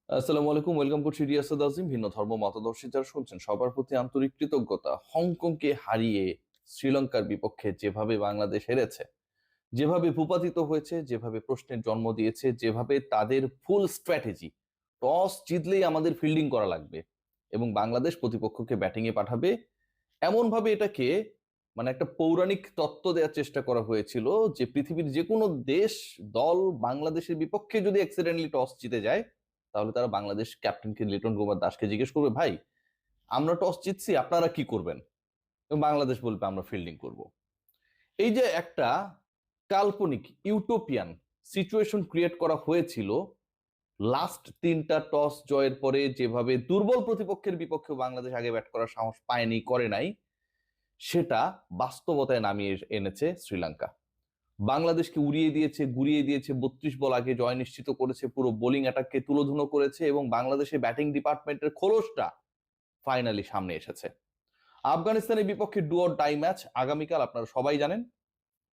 আসসালামু আলাইকুম, ওয়েলকাম করছি রিয়াসাদ আজিম। ভিন্ন ধর্ম মতাদর্শী যারা শুনছেন সবার প্রতি আন্তরিক কৃতজ্ঞতা। হংকংকে হারিয়ে শ্রীলঙ্কার বিপক্ষে যেভাবে বাংলাদেশ হেরেছে, যেভাবে ভূপাতিত হয়েছে, যেভাবে প্রশ্নের জন্ম দিয়েছে, যেভাবে তাদের ফুল স্ট্র্যাটেজি, টস জিতলেই আমাদের ফিল্ডিং করা লাগবে এবং বাংলাদেশ প্রতিপক্ষকে ব্যাটিং এ পাঠাবে, এমন ভাবে এটাকে মানে একটা পৌরাণিক তত্ত্ব দেওয়ার চেষ্টা করা হয়েছিল যে পৃথিবীর যে কোনো দেশ দল বাংলাদেশের বিপক্ষে যদি অ্যাক্সিডেন্টলি টস জিতে যায়, তাহলে তারা বাংলাদেশ ক্যাপ্টেনকে লিটন কুমার দাসকে জিজ্ঞেস করবে, ভাই আমরা টস জিতছি, আপনারা কি করবেন? এবং বাংলাদেশ বলবে আমরা ফিল্ডিং করব। এই যে একটা কাল্পনিক ইউটোপিয়ান সিচুয়েশন ক্রিয়েট করা হয়েছিল লাস্ট তিনটা টস জয়ের পরে, যেভাবে দুর্বল প্রতিপক্ষের বিপক্ষে বাংলাদেশ আগে ব্যাট করার সাহস পায়নি, করে নাই, সেটা বাস্তবতায় নামিয়ে এনেছে শ্রীলঙ্কা। বাংলাদেশকে উড়িয়ে দিয়েছে, গুড়িয়ে দিয়েছে, 32 বল আগে জয় নিশ্চিত করেছে, পুরো বোলিং অ্যাটাককে তুলোধুনো করেছে এবং বাংলাদেশের ব্যাটিং ডিপার্টমেন্টের খোলসটা ফাইনালি সামনে এসেছে। আফগানিস্তানের বিপক্ষে ডু অর ডাই ম্যাচ আগামীকাল, আপনারা সবাই জানেন।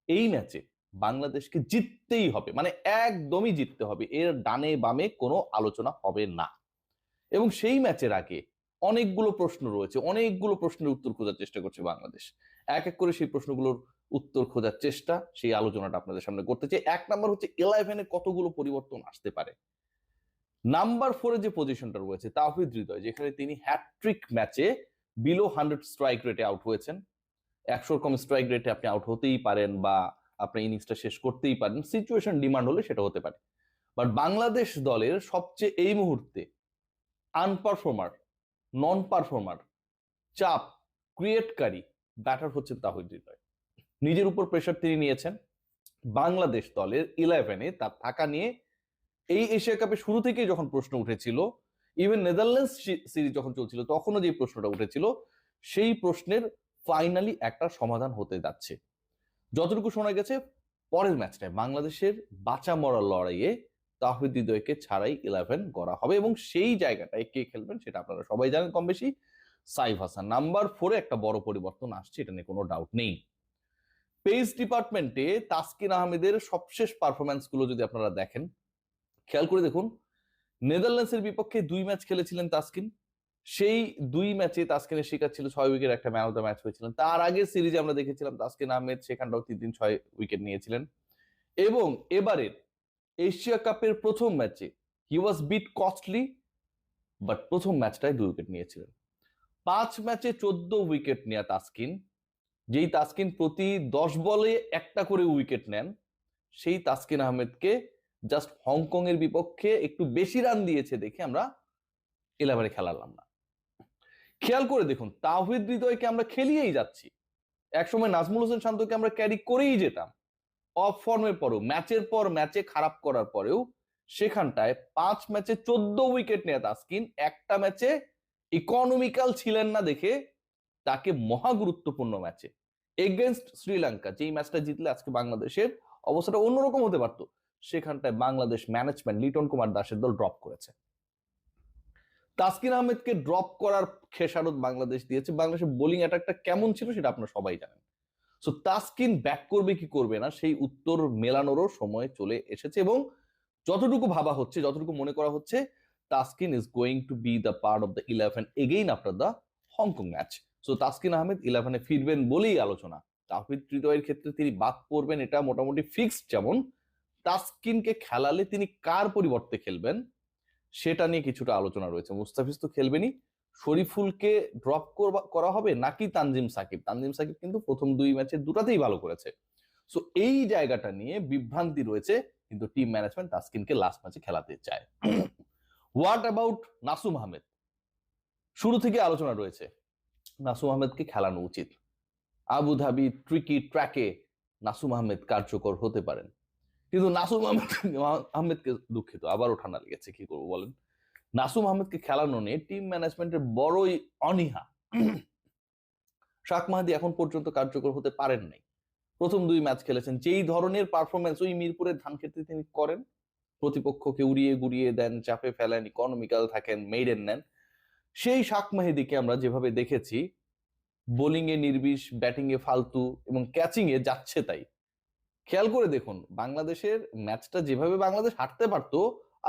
এই ম্যাচে বাংলাদেশকে জিততেই হবে, মানে একদমই জিততে হবে, এর ডানে বামে কোনো আলোচনা হবে না। এবং সেই ম্যাচের আগে অনেকগুলো প্রশ্ন রয়েছে, অনেকগুলো প্রশ্নের উত্তর খোঁজার চেষ্টা করছে বাংলাদেশ। এক এক করে সেই প্রশ্নগুলোর উত্তর খোঁজার চেষ্টা, সেই আলোচনাটা আপনাদের সামনে করতে চাই। এক নাম্বার হচ্ছে 11-এ কতগুলো পরিবর্তন আসতে পারে। নাম্বার 4-এ যে পজিশনটা রয়েছে তাওহিদ হৃদয়, যেখানে তিনি হ্যাটট্রিক ম্যাচে বিলো 100 স্ট্রাইক রেটে আউট হয়েছেন। 100 কম স্ট্রাইক রেটে আপনি আউট হতেই পারেন বা আপনি ইনিংসটা শেষ করতেই পারেন, সিচুয়েশন ডিমান্ড হলে সেটা হতে পারে। বাট বাংলাদেশ দলের সবচেয়ে এই মুহূর্তে আনপারফর্মার, নন পারফর্মার, চাপ ক্রিয়েটকারী ব্যাটার হচ্ছেন তাহিদ হৃদয়। নিজের উপর প্রেশার তিনি নিয়েছেন। বাংলাদেশ দলের 11-এ তার থাকা নিয়ে এই এশিয়া কাপের শুরু থেকেই যখন প্রশ্ন উঠেছিল, ইভেন নেদারল্যান্ডস সিরিজ যখন চলছিল তখনও যে প্রশ্নটা উঠেছিল, সেই প্রশ্নের ফাইনালি একটা সমাধান হতে যাচ্ছে। যতটুকু শোনা গেছে, পরের ম্যাচটায় বাংলাদেশের বাঁচা মরার লড়াইয়ে তাহিদ হৃদয়কে ছাড়াই 11 গড়া হবে এবং সেই জায়গাটায় কে খেলবেন সেটা আপনারা সবাই জানেন কম বেশি। সাইফ হাসান। নাম্বার 4-এ একটা বড় পরিবর্তন আসছে, এটা নিয়ে কোনো ডাউট নেই। পেস ডিপার্টমেন্টে তাসকিন আহমেদের সবশেষ পারফরম্যান্স গুলো যদি আপনারা দেখেন, খেয়াল করে দেখুন, নেদারল্যান্ডসের বিপক্ষে 2 ম্যাচ খেলেছিলেন তাসকিন। সেই 2 ম্যাচে তাসকিনের শিকার ছিল 6 উইকেট, একটা ম্যান অফ দ্য ম্যাচ হয়েছিলেন। তার আগের সিরিজে আমরা দেখেছিলাম তাসকিন আহমেদ সেখানটাও 3 দিন 6 উইকেট নিয়েছিলেন। এবং এবারের এশিয়া কাপের প্রথম ম্যাচে হি ওয়াজ বিট কস্টলি, বাট প্রথম ম্যাচটায় 2 উইকেট নিয়েছিলেন। 5 ম্যাচে 14 উইকেট নেয়া তাসকিন, যেই তাসকিন প্রতি 10 বলে একটা করে উইকেট নেন, সেই তাসকিন আহমেদকে জাস্ট হংকং এর বিপক্ষে একটু বেশি রান দিয়েছে দেখে আমরা 11-এ খেলালাম না। খেয়াল করে দেখুন, তাওহিদ হৃদয়কে আমরা খেলিয়েই যাচ্ছি। একসময় নাজমুল হোসেন শান্তকে আমরা ক্যারি করেই যেতাম। অফ ফর্মের পরেও, ম্যাচের পর ম্যাচে খারাপ করার পরেও, সেখানটায় 5 ম্যাচে 14 উইকেট নেয়া তাসকিন একটা ম্যাচে ইকোনমিক্যাল ছিলেন না দেখে তাকে মহা গুরুত্বপূর্ণ ম্যাচে এগেনস্ট শ্রীলঙ্কা, যেই ম্যাচটা জিতলে আজকে বাংলাদেশের অবস্থাটা অন্যরকম হতে পারত, সেখানটায় বাংলাদেশ ম্যানেজমেন্ট লিটন কুমার দাসের দল ড্রপ করেছে। তাসকিন আহমেদকে ড্রপ করার খেসারত বাংলাদেশ দিয়েছে। বাংলাদেশের বোলিং অ্যাটাকটা কেমন ছিল সেটা আপনারা সবাই জানেন। সো তাসকিন ব্যাক করবে কি করবে না সেই উত্তর মেলানোরও সময় চলে এসেছে এবং যতটুকু ভাবা হচ্ছে, যতটুকু মনে করা হচ্ছে, Taskin is going to be the part of the 11 again after the Hong Kong match. So Taskin Ahmed 11-এ ফিরবেন বলেই আলোচনা। তাহিদ হৃদয়ের ক্ষেত্রে তিনি বাদ পড়বেন এটা মোটামুটি ফিক্সড। যেমন তাসকিনকে খেলালে তিনি কার পরিবর্তে খেলবেন সেটা নিয়ে কিছুটা আলোচনা রয়েছে। মুস্তাফিজ তো খেলবেনই, শরীফুলকে ড্রপ করা হবে নাকি তানজিম সাকিব? তানজিম সাকিব কিন্তু প্রথম 2 ম্যাচে দুটাতেই ভালো করেছে। সো এই জায়গাটা নিয়ে বিভ্রান্তি রয়েছে, কিন্তু টিম ম্যানেজমেন্ট তাসকিনকে লাস্ট ম্যাচে খেলাতে চায়। What about Nasum Ahmed? শুরু থেকে আলোচনা রয়েছে নাসুম আহমেদকে খেলানো উচিত। আবুধাবি ট্রিকি ট্র্যাকে নাসুম আহমেদ কার্যকর হতে পারেন, কিন্তু নাসুম আহমেদকে দুঃখিত, আবারও ঠান্ডা লেগেছে, কি করবো বলেন। নাসুম আহমেদকে খেলানো নিয়ে টিম ম্যানেজমেন্টের বড়ই অনীহা। শাক মাহাদি এখন পর্যন্ত কার্যকর হতে পারেন নাই। প্রথম 2 ম্যাচ খেলেছেন, যেই ধরনের পারফরমেন্স ওই মিরপুরের ধান খেতে তিনি করেন, প্রতিপক্ষকে উড়িয়ে গুড়িয়ে দেন, চাপে ফেলেন, ইকোনমিক্যাল থাকেন, মেইডেন নেন, সেই শাক মাহিদিকে আমরা যেভাবে দেখেছি, বোলিং এ নির্বিষ, ব্যাটিং এ ফালতু এবং ক্যাচিং এ যাচ্ছে তাই। খেয়াল করে দেখুন, বাংলাদেশের ম্যাচটা যেভাবে বাংলাদেশ হারতে পারতো,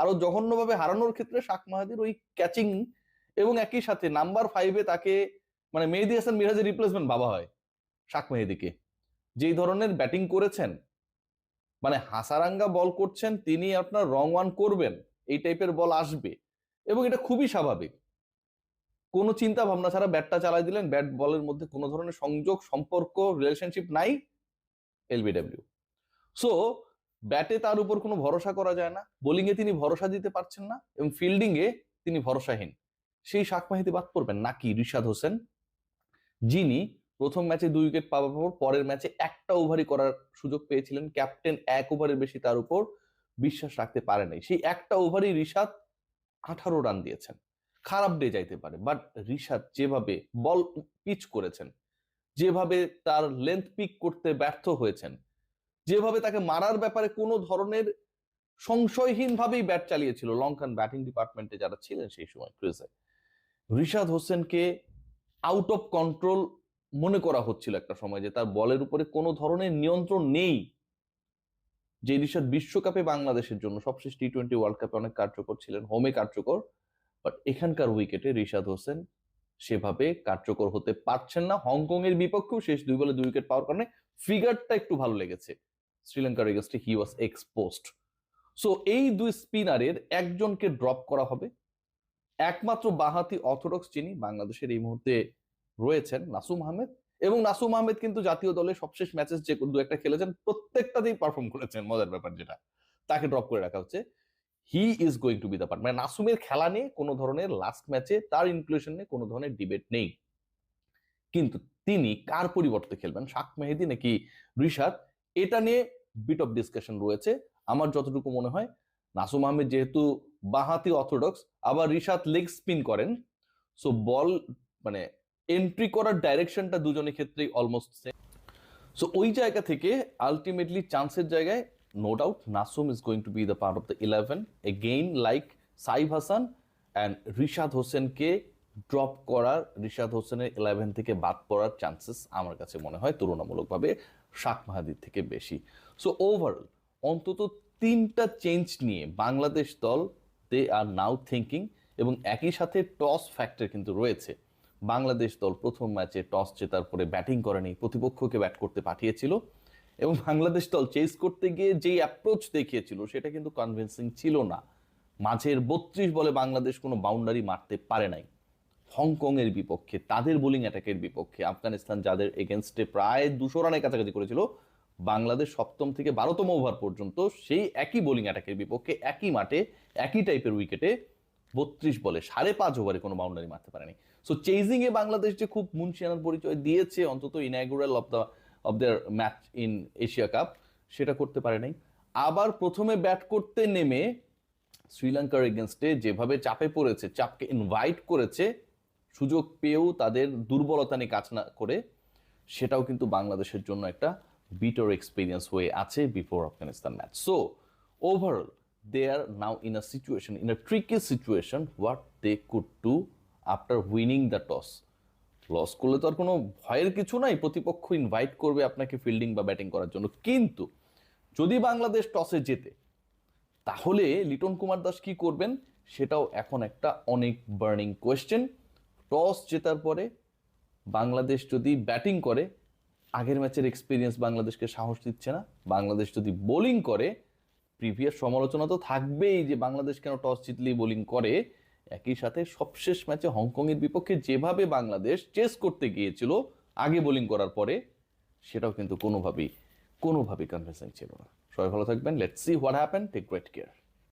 আরো জঘন্যভাবে হারানোর ক্ষেত্রে শাক মাহাদির ওই ক্যাচিং, এবং একই সাথে নাম্বার 5-এ তাকে মানে মেহেদী হাসান মিরাজের রিপ্লেসমেন্ট ভাবা হয় শাক মেহেদীকে। যেই ধরনের ব্যাটিং করেছেন, মানে হাসারাঙ্গা বল করছেন, তিনি আপনার রং ওয়ান করবেন, এই টাইপের বল আসবে, এবং এটা খুবই স্বাভাবিক। কোনো চিন্তা ভাবনা ছাড়া ব্যাটটা চালাই দিলেন, ব্যাট বলের মধ্যে কোনো ধরনের সংযোগ, সম্পর্ক, রিলেশনশিপ নাই, এলবিডব্লিউ। সো ব্যাটে তার উপর কোনো ভরসা করা যায় না, বোলিং এ তিনি ভরসা দিতে পারছেন না, এবং ফিল্ডিং এ তিনি ভরসাহীন। সেই শাক মাহিদি বাদ পড়বেন নাকি রিশাদ হোসেন, যিনি প্রথম ম্যাচে 2 উইকেট পাওয়ার পর পরের ম্যাচে একটা ওভারই করার সুযোগ পেয়েছিলেন, ক্যাপ্টেন 1 ওভারের বেশি তার উপর বিশ্বাস রাখতে পারে নাই, সেই একটা ওভারই রিশাদ 18 রান দিয়েছেন। খারাপ ডে যাইতে পারে, বাট রিশাদ যেভাবে বল পিচ করেছেন, যেভাবে তার লেন্থ পিক করতে ব্যর্থ হয়েছেন, যেভাবে তাকে মারার ব্যাপারে কোনো ধরনের সংশয়হীন ভাবেই ব্যাট চালিয়েছিল লঙ্কান ব্যাটিং ডিপার্টমেন্টে যারা ছিলেন সেই সময় ক্রিজে, রিশাদ হোসেনকে আউট অফ কন্ট্রোল মনে করা হচ্ছিল একটা সময়, যে তার বলের উপরে কোনো ধরনের নিয়ন্ত্রণ নেই। যে রিশাদ বিশ্বকাপে বাংলাদেশের জন্য সবশেষ টি-20 ওয়ার্ল্ড কাপে অনেক কার্যকর ছিলেন, হোমে কার্যকর, বাট এখানকার উইকেটে রিশাদ হোসেন সেভাবে কার্যকর হতে পারছেন না। হংকং এর বিপক্ষেও শেষ 2 বলে 2 উইকেট পাওয়ার কারণে ফিগারটা একটু ভালো লেগেছে, শ্রীলঙ্কার এগেইনস্টে হি ওয়াজ এক্সপোজড। সো এই দুই স্পিনারের একজনকে ড্রপ করা হবে। একমাত্র বাঁহাতি অর্থোডক্স যিনি বাংলাদেশের এই মুহূর্তে রয়েছেন নাসুম আহমেদ, এবং নাসুম আহমেদ কিন্তু জাতীয় দলে সবশেষ ম্যাচেস যে 2-1টা খেলেছেন প্রত্যেকটাতেই পারফর্ম করেছেন। মজার ব্যাপার যেটা, তাকে ড্রপ করে রাখা হচ্ছে। He is going to be the part, মানে নাসুমের খেলা নিয়ে কোনো ধরনের লাস্ট ম্যাচে তার ইনক্লুশন নিয়ে কোনো ধরনের ডিবেট নেই, কিন্তু তিনি কার পরিবর্তে খেলবেন, শাক মেহেদী নাকি রিশাদ, এটা নিয়ে বিট অফ ডিসকাশন রয়েছে। আমার যতটুকু মনে হয় নাসুম আহমেদ যেহেতু বাঁহাতি অর্থোডক্স, আবার রিশাদ লেগ স্পিন করেন, সো বল মানে এন্ট্রি করার ডাইরেকশনটা দুজনের ক্ষেত্রেই অলমোস্ট সেম। সো ওই জায়গা থেকে আলটিমেটলি চান্সের জায়গায় no doubt Nasum is going to be the part of the 11 again, like Saif Hasan and Rishad হোসেনকে ড্রপ করার, রিশাদ হোসেনের 11 থেকে বাদ পড়ার চান্সেস আমার কাছে মনে হয় তুলনামূলকভাবে শাক মাহাদির থেকে বেশি। সো ওভারঅল অন্তত 3টা চেঞ্জ নিয়ে বাংলাদেশ দল দে আর নাও থিঙ্কিং, এবং একই সাথে টস ফ্যাক্টর কিন্তু রয়েছে। বাংলাদেশ দল প্রথম ম্যাচে টস জেতার পরে ব্যাটিং করেনি, প্রতিপক্ষকে ব্যাট করতে পাঠিয়েছিল, এবং বাংলাদেশ দল চেস করতে গিয়ে যেই অ্যাপ্রোচ দেখিয়েছিল সেটা কিন্তু কনভিন্সিং ছিল না। মাঝের 32 বলে বাংলাদেশ কোনো বাউন্ডারি মারতে পারে নাই হংকং এর বিপক্ষে, তাদের বোলিং অ্যাটাকের বিপক্ষে। আফগানিস্তান যাদের এগেনস্টে প্রায় 200 রানের কাছাকাছি করেছিল, বাংলাদেশ 7ম থেকে 12তম ওভার পর্যন্ত সেই একই বোলিং অ্যাটাকের বিপক্ষে একই মাঠে একই টাইপের উইকেটে 32 বলে 5.5 ওভারে কোনো বাউন্ডারি মারতে পারেনি। সো চেজিং এ বাংলাদেশ যে খুব মুনশিয়ানার পরিচয় দিয়েছে অন্তত inaugural of their match in Asia Cup, সেটা করতে পারে নাই। আবার প্রথমে ব্যাট করতে নেমে শ্রীলঙ্কার এগেনস্টে যেভাবে চাপে পড়েছে, চাপকে ইনভাইট করেছে, সুযোগ পেয়েও তাদের দুর্বলতা নিয়ে কাজ না করে, সেটাও কিন্তু বাংলাদেশের জন্য একটা বিটার এক্সপিরিয়েন্স হয়ে আছে before Afghanistan match. So overall they are now in a situation, in a tricky situation, what they could do after winning the toss. Loss করলে তো আর কোনো ভয়ের কিছু নাই, প্রতিপক্ষ ইনভাইট করবে আপনাকে ফিল্ডিং বা ব্যাটিং করার জন্য, কিন্তু যদি বাংলাদেশ টসে জেতে তাহলে লিটন কুমার দাস কি করবেন সেটাও এখন একটা অনেক বার্নিং কোয়েশ্চেন। টস জেতার পরে বাংলাদেশ যদি ব্যাটিং করে, আগের ম্যাচের এক্সপিরিয়েন্স বাংলাদেশকে সাহস দিচ্ছে না। বাংলাদেশ যদি বোলিং করে, প্রিভিয়াস সমালোচনা তো থাকবেই যে বাংলাদেশ কেন টস জিতলেই বোলিং করে, একই সাথে সবশেষ ম্যাচে হংকংয়ের বিপক্ষে যেভাবে বাংলাদেশ চেস করতে গিয়েছিল আগে বোলিং করার পরে, সেটাও কিন্তু কোনোভাবেই কনভিন্সিং ছিল না। সবাই ভালো থাকবেন, let's see what happen, take great care.